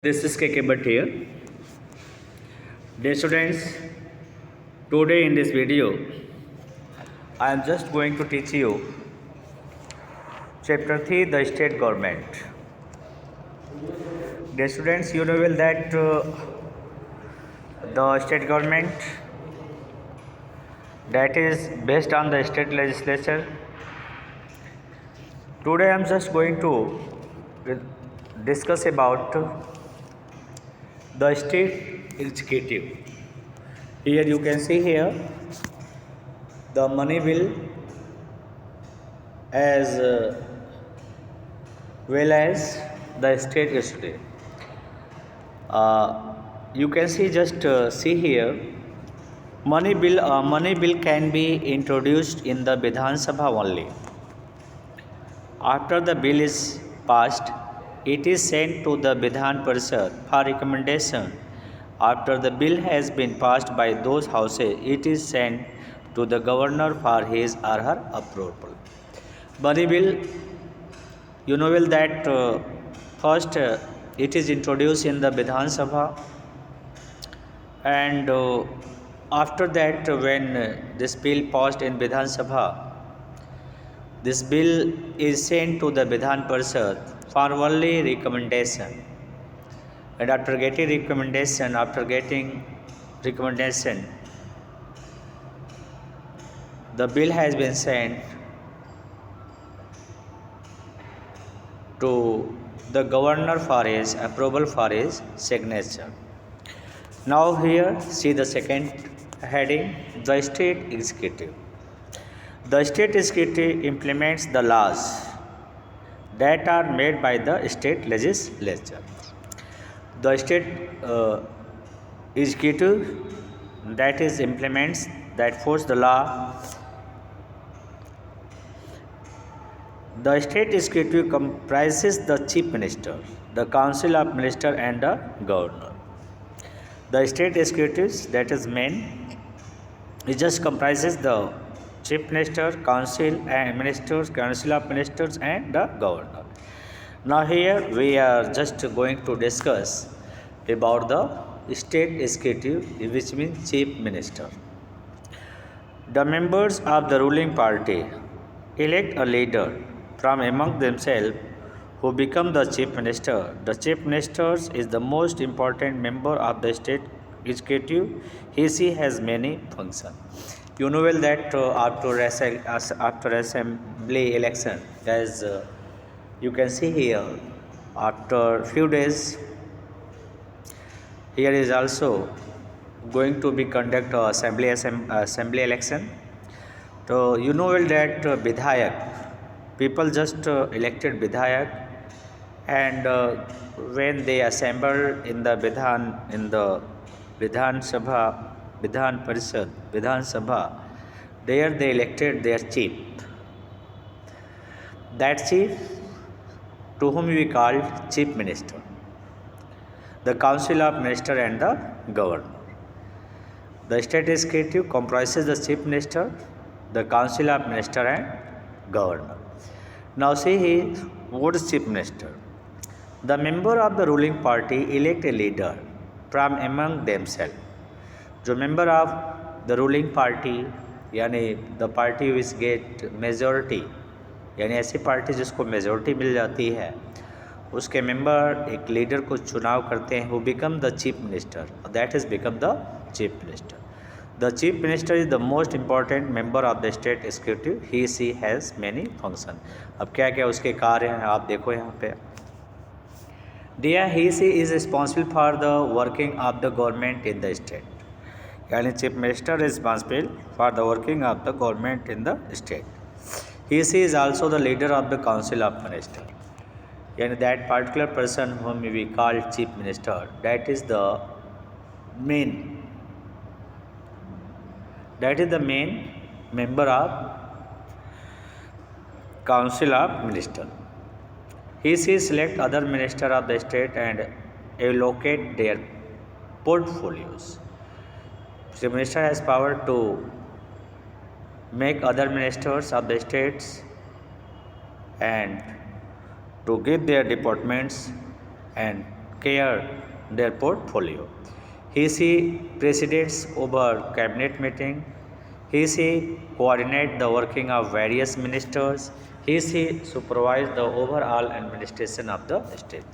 This is KK Bhatt here. Dear students, today in this video, I am just going to teach you Chapter 3, the State Government. Dear students, you know well that the state government that is based on the state legislature. Today I am just going to discuss about the state executive. Here you can see here the money bill as well as the state executive. You can see see here money bill can be introduced in the Vidhan Sabha only. After the bill is passed, it is sent to the Vidhan Parishad for recommendation. After the bill has been passed by those houses, it is sent to the governor for his or her approval. Money bill, you know well that first it is introduced in the Vidhan Sabha, and after that when this bill passed in Vidhan Sabha, this bill is sent to the Vidhan Parishad for only recommendation. And after getting recommendation, the bill has been sent to the governor for his approval for his signature. Now here see the second heading, the state executive. The state executive implements the laws that are made by the state legislature. The state executive that is implements, that force the law. The state executive comprises the chief minister, the council of minister and the governor. The state executives, that is main, it just comprises the chief minister, council and ministers, council of ministers and the governor. Now here we are just going to discuss about the state executive, which means chief minister. The members of the ruling party elect a leader from among themselves who become the chief minister. The chief minister is the most important member of the state executive. He has many functions. You know well that after assembly election, as you can see here, after few days, here is also going to be conduct assembly election. So you know well that Vidhayak, people just elected Vidhayak, and when they assembled in the Vidhan Sabha, there they elected their chief. That chief, to whom we called chief minister, the council of minister and the governor. The state executive comprises the chief minister, the council of minister and governor. Now see here, what is chief minister? The member of the ruling party elect a leader from among themselves. जो member of the ruling party, यानी the party which get majority, यानी ऐसी party जिसको majority मिल जाती है, उसके member एक leader को चुनाव करते हैं, who become the chief minister, that is become the chief minister. The chief minister is the most important member of the state executive. He has many functions. अब क्या क्या उसके कार्य हैं आप देखो यहाँ पे. He is responsible for the working of the government in the state. यानी chief minister is responsible for the working of the government in the state. He is also the leader of the council of minister. यानी that particular person whom we call chief minister, that is the main member of council of minister. He select other minister of the state and allocate their portfolios. The minister has power to make other ministers of the states and to give their departments and care their portfolio. He presides over cabinet meeting. He coordinate the working of various ministers. He supervise the overall administration of the state.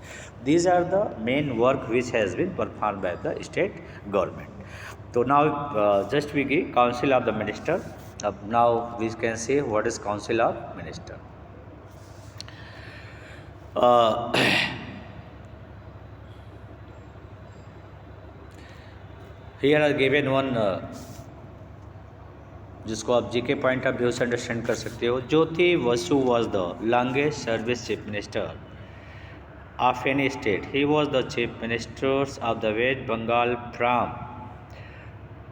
These are the main work which has been performed by the state government. So now just we give Council of the Minister. Now we can see what is Council of Minister. Here are given one जिसको आप G K point of view से understand कर सकते हो. Jyoti Basu was the longest service chief minister of any state. He was the chief ministers of the West Bengal from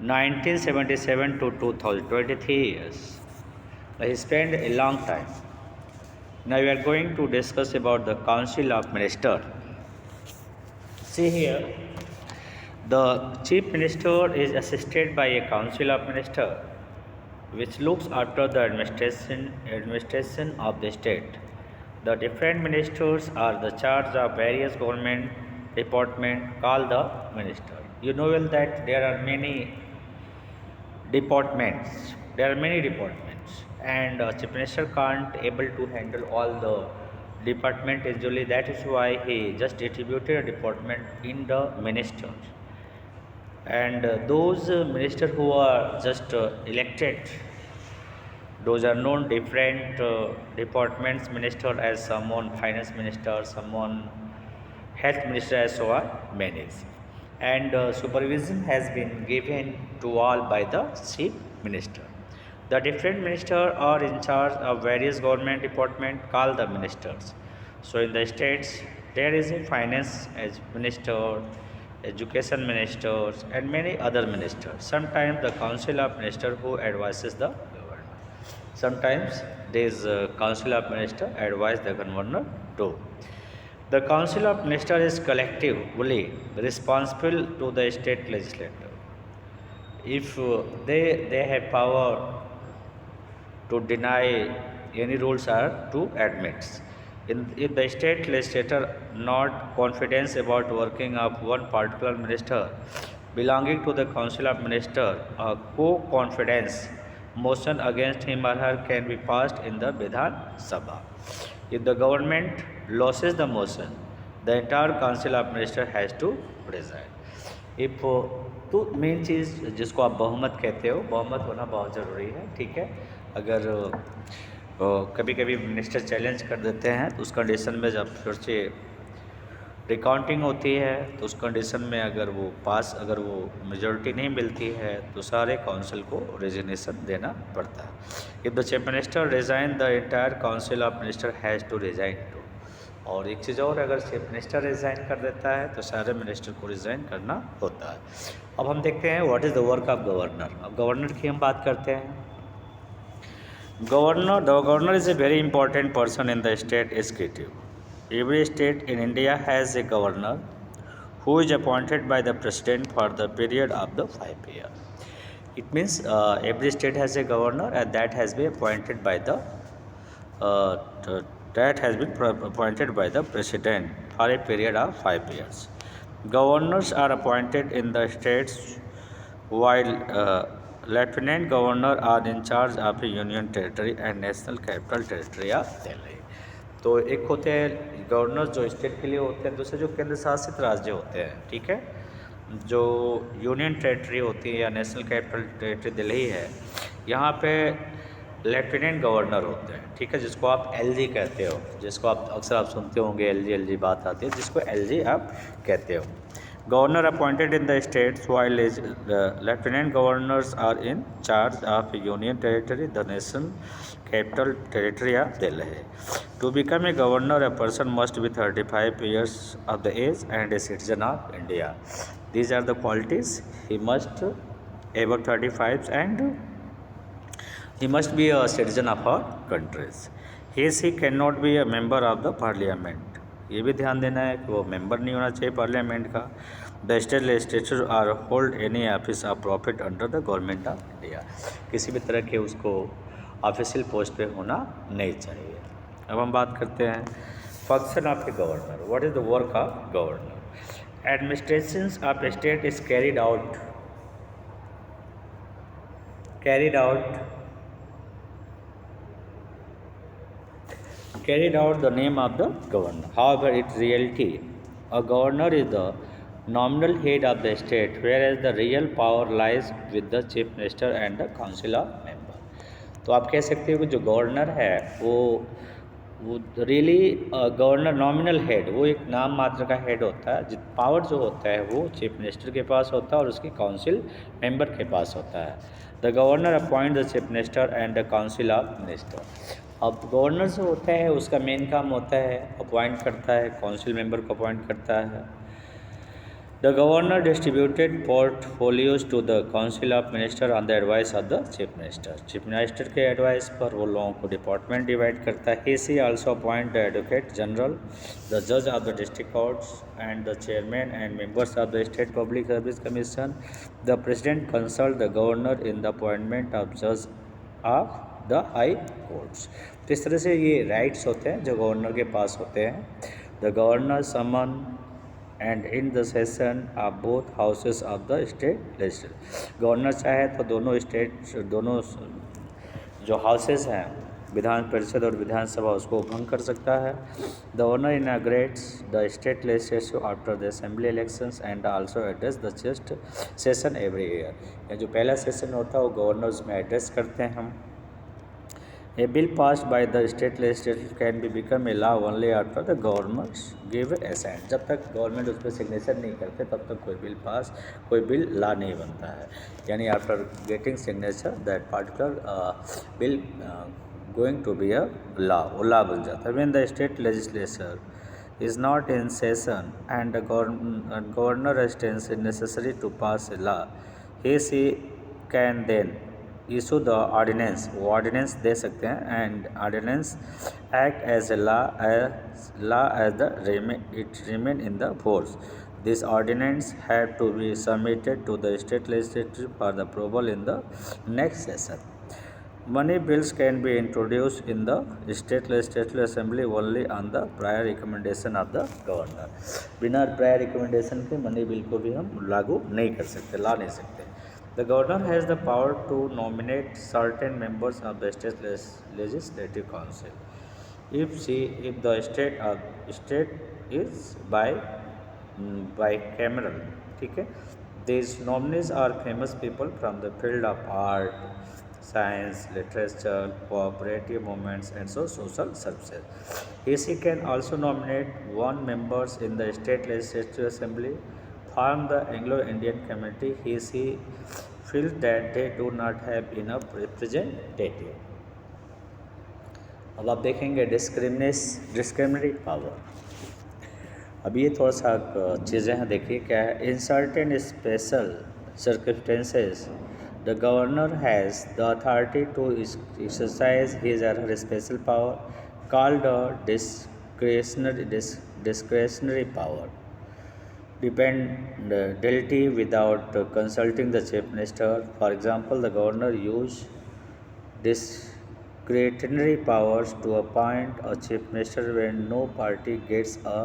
1977 to 2023 years. He spent a long time. Now we are going to discuss about the Council of Minister. See here, the Chief Minister is assisted by a Council of Minister, which looks after the administration of the state. The different ministers are the charge of various government department called the minister. You know well that there are many departments. And Chief Minister can't able to handle all the department usually. That is why he just distributed a department in the ministers. And those ministers who are just elected, those are known different departments minister, as someone finance minister, someone health minister, as so on many. And supervision has been given to all by the chief minister. The different ministers are in charge of various government departments called the ministers. So in the states there is a finance minister, education ministers, and many other ministers. Sometimes the council of minister who advises the governor. Sometimes this council of minister advise the governor too. The council of minister is collectively responsible to the state legislature. If they have power to deny any rules or to admit. If the state legislature not confidence about working of one particular minister belonging to the council of minister, a co-confidence motion against him or her can be passed in the Vidhan Sabha. If the government loses the motion, the entire council of minister has to resign. If तो main चीज़ जिसको आप बहुमत कहते हो, बहुमत होना बहुत ज़रूरी है. ठीक है, अगर कभी कभी मिनिस्टर चैलेंज कर देते हैं तो उस कंडीशन में जब फिर से रिकाउंटिंग होती है तो उस कंडीशन में अगर वो मेजॉरिटी नहीं मिलती है तो सारे काउंसिल को रेजिग्नेशन देना पड़ता है. If the chief minister resign, the entire council of minister has to resign too. और एक चीज़ और, अगर चीफ मिनिस्टर रिज़ाइन कर देता है तो सारे मिनिस्टर को रिज़ाइन करना होता है. अब हम देखते हैं what is the work of governor. अब गवर्नर की हम बात करते हैं. The governor is a very important person in the state executive. Every state in India has a governor who is appointed by the president for the period of the 5 years. It means every state has a governor and that has been appointed by the president for a period of 5 years. Governors are appointed in the states while lieutenant governor are in charge of a union territory and national capital territory of Delhi. तो एक होते हैं governor जो state के लिए होते हैं, दूसरे जो केंद्र शासित राज्य होते हैं. ठीक है, जो यूनियन टेरिटरी होती है या नेशनल कैपिटल टेरिटरी दिल्ली है, यहाँ पे लेफ्टिनेंट गवर्नर होते हैं. ठीक है, जिसको आप एलजी कहते हो, जिसको आप अक्सर आप सुनते होंगे एलजी बात आती है, जिसको एलजी आप कहते हो. Governor appointed in the states while lieutenant governors are in charge of union territory, the national capital territory of Delhi. To become a governor, a person must be 35 years of the age and a citizen of India. These are the qualities. He must above 35 and he must be a citizen of our countries. He cannot be a member of the parliament. ये भी ध्यान देना है कि वो member नहीं होना चाहिए पार्लियामेंट का. The state legislature are hold any office of profit under the government of India. किसी भी तरह के उसको ऑफिशियल पोस्ट पे होना नहीं चाहिए. अब हम बात करते हैं function of a governor. What is the work of governor. Administration of state is carried out the name of the governor. However, in reality, a governor is the nominal head of the state, whereas the real power lies with the chief minister and the council of member. तो आप कह सकते हो कि जो governor है वो really governor nominal head, वो एक नाम मात्र का हेड होता है। पावर जो होता है वो चीफ मिनिस्टर के पास होता है और उसकी काउंसिल मेंबर के पास होता है। The governor appoint the chief minister and the council of minister. अब गवर्नर जो होता है उसका मेन काम होता है अपॉइंट करता है, काउंसिल मेंबर को अपॉइंट करता है। The governor distributed portfolios to the council of minister on the advice of the chief minister. Chief minister के एडवाइस पर वो लोगों को डिपार्टमेंट डिवाइड करता है। He see also appoint the advocate general, the जज of the district courts and the chairman and members of the state public service commission. The president consult the governor in the appointment of जज of the high courts. तो इस तरह से ये rights होते हैं जो गवर्नर के पास होते हैं। The governor summon and in the session of both houses of the state legislature. Governor चाहे तो दोनों जो हाउसेस हैं विधान परिषद और विधानसभा उसको भंग कर सकता है। The governor inaugurates the state legislature after the assembly elections and also address the chest session every year. जो पहला सेशन होता है वो गवर्नर उसमें एड्रेस करते हैं हम। A bill passed by the state legislature can be become a law only after the government give assent। जब तक गवर्नमेंट उस पर सिग्नेचर नहीं करते तब तक कोई बिल लॉ नहीं बनता है। यानी after getting signature that particular bill going to be a law, वो लॉ बन जाता है। When the state legislature is not in session and the governor esteems it necessary to pass a law, he can then issue the ordinance, वो ordinance दे सकते हैं and ordinance act as a law as the it remain in the force. This ordinance have to be submitted to the state legislature for the approval in the next session. Money bills can be introduced in the state legislative assembly only on the prior recommendation of the governor। बिना prior recommendation के money bill को भी हम लागू नहीं कर सकते, ला नहीं सकते। The governor has the power to nominate certain members of the state legislative council if the state is bicameral। ठीक है। These nominees are famous people from the field of art, science, literature, cooperative movements and social services। He can also nominate one members in the state legislative assembly from the Anglo-Indian community he feels that they do not have enough representative। अब आप देखेंगे डिस्क्रिमिनरी power. अब ये थोड़ा सा चीज़ें हैं, देखिए क्या है। In certain special circumstances the governor has the authority to exercise his or her special power called discretionary power dependability without consulting the chief minister। For example, the governor used discretionary powers to appoint a chief minister when no party gets a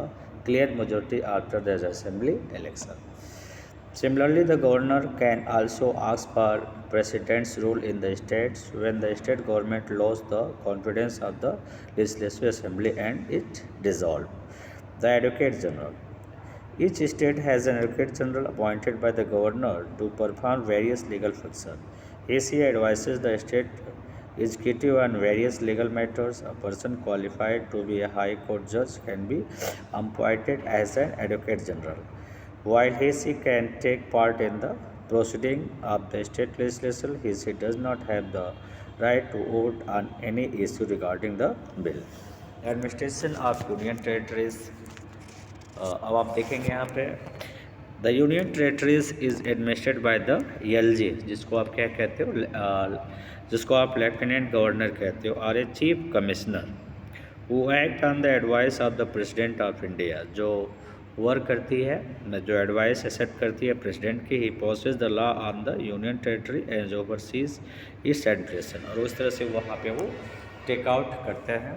clear majority after the assembly election। Similarly, the governor can also ask for president's rule in the states when the state government lost the confidence of the legislative assembly and it dissolved। The advocate general, each state has an advocate general appointed by the governor to perform various legal functions। He advises the state executive on various legal matters। A person qualified to be a high court judge can be appointed as an advocate general, while he can take part in the proceeding of the state legislature, he does not have the right to vote on any issue regarding the bill। Administration of Union Territories। अब आप देखेंगे यहाँ पे the union territories is administered by the LG, जिसको आप क्या कहते हो, जिसको आप लेफ्टिनेंट गवर्नर कहते हो, और ए चीफ कमिश्नर वो act on the advice of the president of India, जो वर्क करती है, जो एडवाइस एक्सेप्ट करती है प्रेसिडेंट की। He possess the law on the union territory as oversees its administration, और उस तरह से वहाँ पे वो टेक आउट करते हैं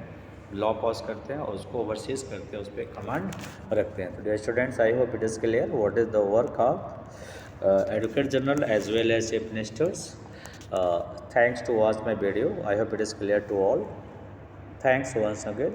लॉ पास करते हैं और उसको ओवरसीज करते हैं, उस पर कमांड रखते हैं। तो dear students, I hope it is clear what is the work of advocate general as well as chief ministers. Thanks to watch my video. I hope it is clear to all. Thanks once again.